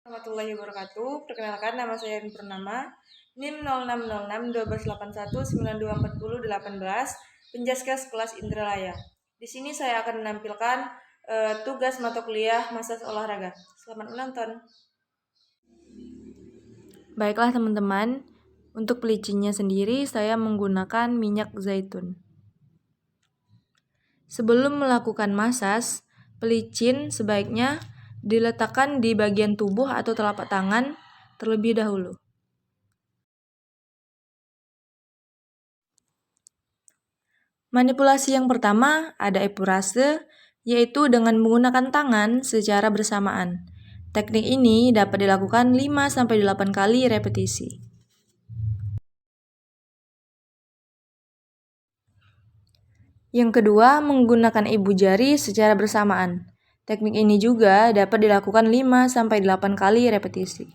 Warahmatullahi wabarakatuh. Perkenalkan, nama saya Rin Purnama, NIM 0606-1281-9240-18, Penjaskes kelas Indralaya. Di sini saya akan menampilkan tugas mata kuliah Masas Olahraga. Selamat menonton. Baiklah teman-teman, untuk pelicinnya sendiri saya menggunakan minyak zaitun. Sebelum melakukan masas, pelicin sebaiknya diletakkan di bagian tubuh atau telapak tangan terlebih dahulu. Manipulasi yang pertama ada epurase, yaitu dengan menggunakan tangan secara bersamaan. Teknik ini dapat dilakukan 5-8 kali repetisi. Yang kedua, menggunakan ibu jari secara bersamaan. Teknik ini juga dapat dilakukan 5-8 kali repetisi.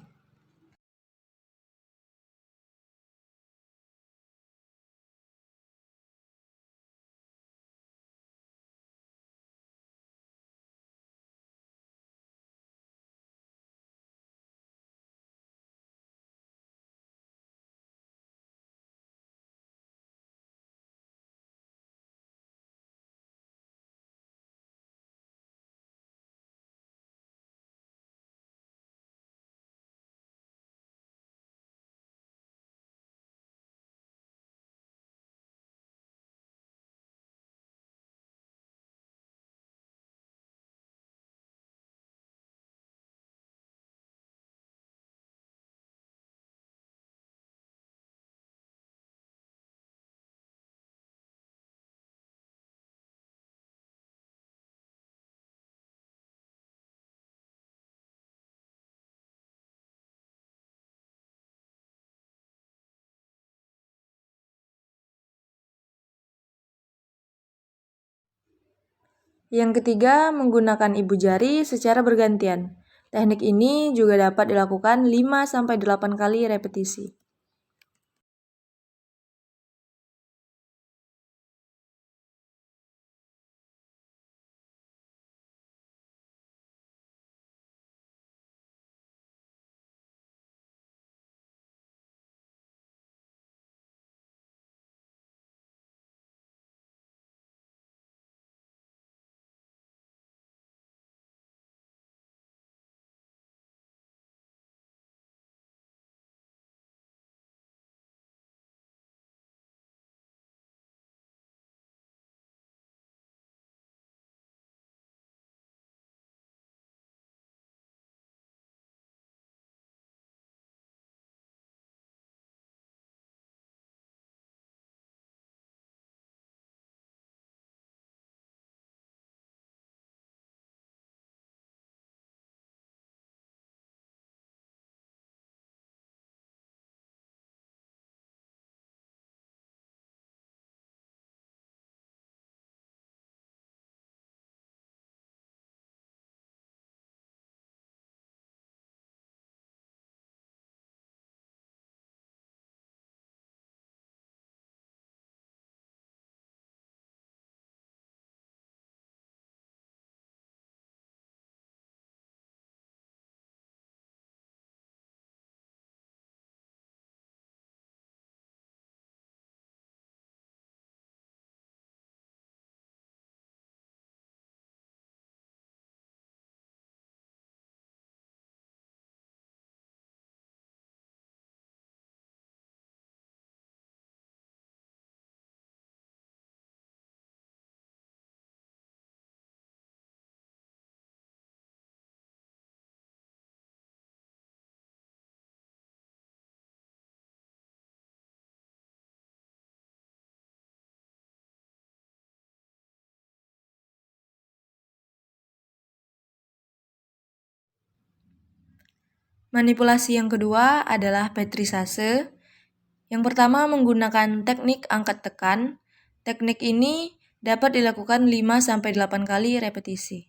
Yang ketiga, menggunakan ibu jari secara bergantian. Teknik ini juga dapat dilakukan 5-8 kali repetisi. Manipulasi yang kedua adalah petrisase. Yang pertama menggunakan teknik angkat tekan. Teknik ini dapat dilakukan 5-8 kali repetisi.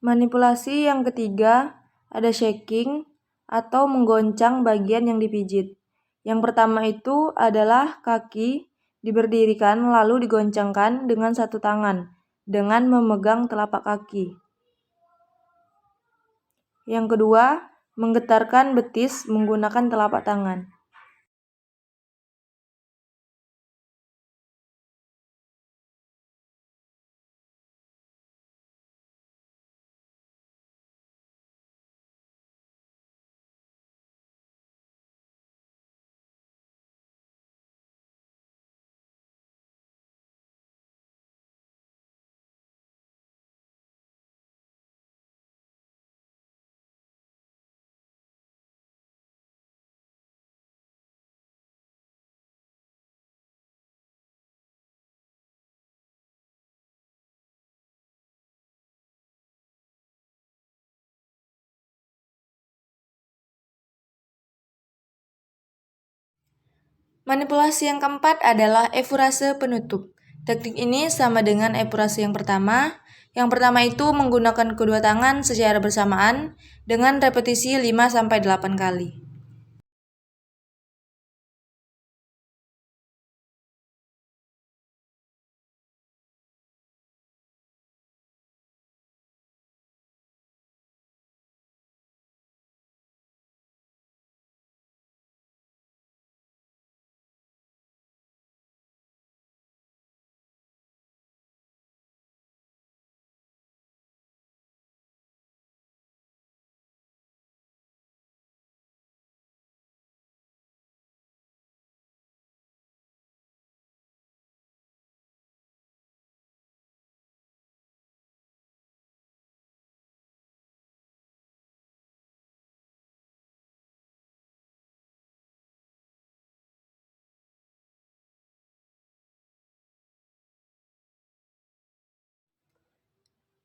Manipulasi yang ketiga ada shaking atau menggoncang bagian yang dipijit. Yang pertama itu adalah kaki diberdirikan lalu digoncangkan dengan satu tangan dengan memegang telapak kaki. Yang kedua, menggetarkan betis menggunakan telapak tangan. Manipulasi yang keempat adalah efurase penutup. Teknik ini sama dengan efurase yang pertama. Yang pertama itu menggunakan kedua tangan secara bersamaan dengan repetisi 5-8 kali.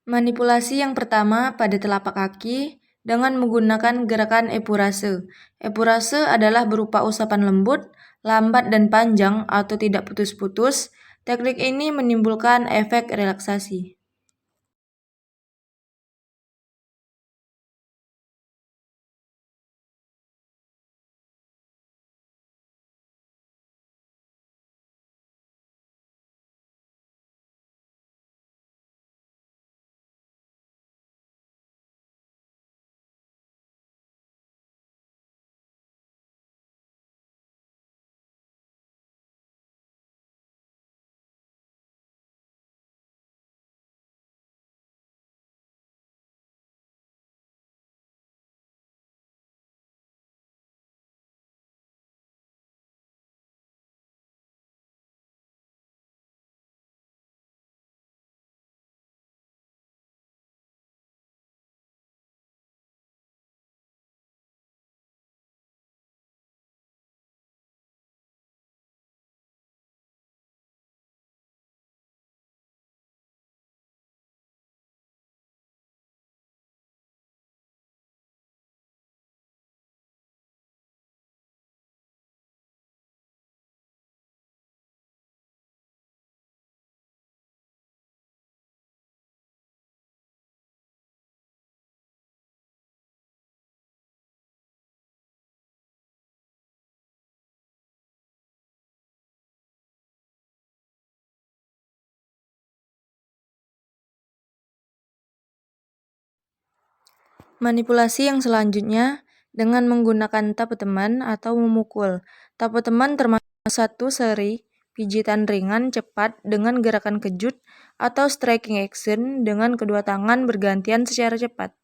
Manipulasi yang pertama pada telapak kaki dengan menggunakan gerakan epurase. Epurase adalah berupa usapan lembut, lambat dan panjang atau tidak putus-putus. Teknik ini menimbulkan efek relaksasi. Manipulasi yang selanjutnya dengan menggunakan tapu teman atau memukul. Tapu teman termasuk satu seri pijitan ringan cepat dengan gerakan kejut atau striking action dengan kedua tangan bergantian secara cepat.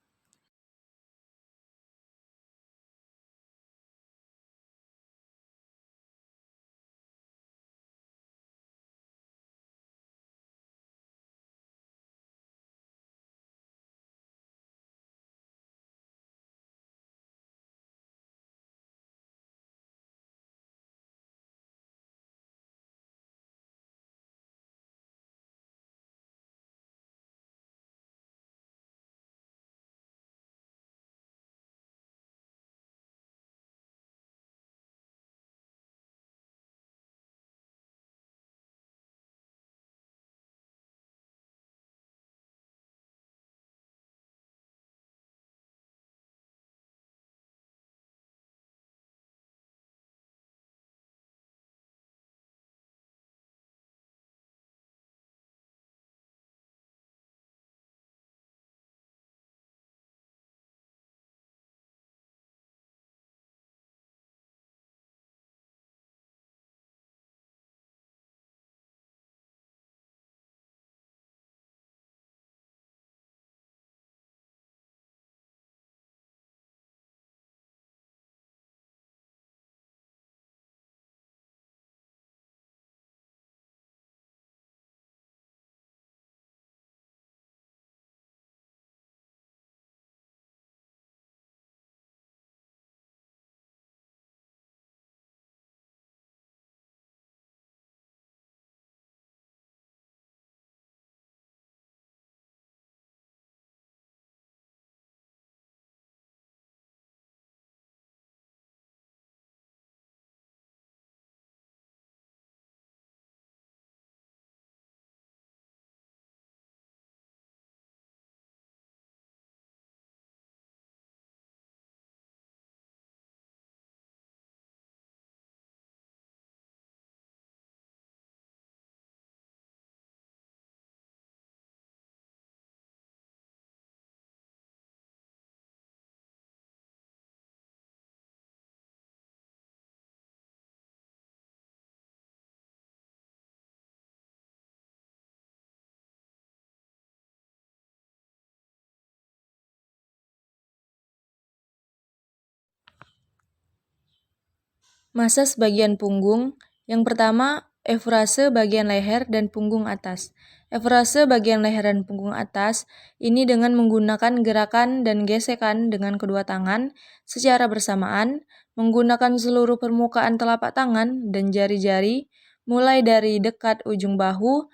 Masas bagian punggung. Yang pertama, efrase bagian leher dan punggung atas. Efrase bagian leher dan punggung atas ini dengan menggunakan gerakan dan gesekan dengan kedua tangan secara bersamaan, menggunakan seluruh permukaan telapak tangan dan jari-jari, mulai dari dekat ujung bahu,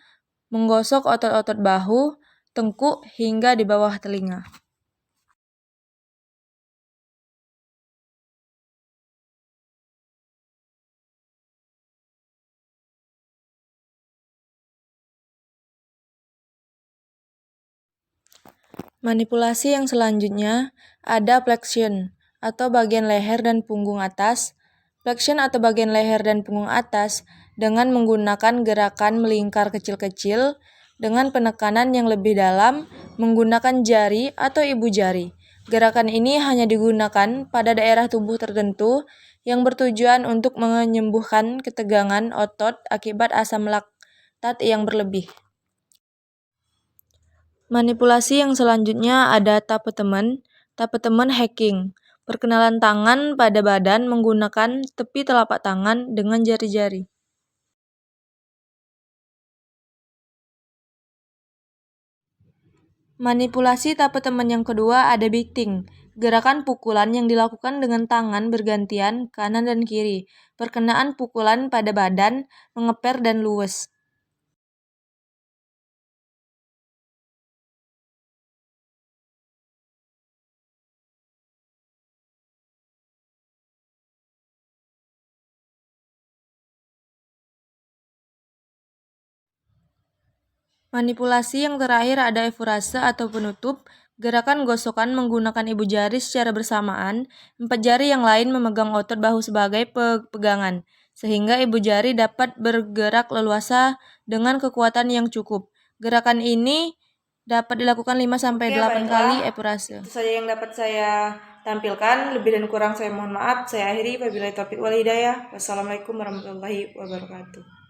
menggosok otot-otot bahu, tengkuk, hingga di bawah telinga. Manipulasi yang selanjutnya ada flexion atau bagian leher dan punggung atas. Flexion atau bagian leher dan punggung atas dengan menggunakan gerakan melingkar kecil-kecil dengan penekanan yang lebih dalam menggunakan jari atau ibu jari. Gerakan ini hanya digunakan pada daerah tubuh tertentu yang bertujuan untuk menyembuhkan ketegangan otot akibat asam laktat yang berlebih. Manipulasi yang selanjutnya ada tapetemen hacking. Perkenalan tangan pada badan menggunakan tepi telapak tangan dengan jari-jari. Manipulasi tapetemen yang kedua ada beating. Gerakan pukulan yang dilakukan dengan tangan bergantian kanan dan kiri. Perkenaan pukulan pada badan, mengeper dan luwes. Manipulasi yang terakhir ada efurase atau penutup, gerakan gosokan menggunakan ibu jari secara bersamaan, 4 jari yang lain memegang otot bahu sebagai pegangan, sehingga ibu jari dapat bergerak leluasa dengan kekuatan yang cukup. Gerakan ini dapat dilakukan 5-8 kali efurase. Itu saja yang dapat saya tampilkan, lebih dan kurang saya mohon maaf. Saya akhiri, wabillahi taufiq wal hidayah. Wassalamualaikum warahmatullahi wabarakatuh.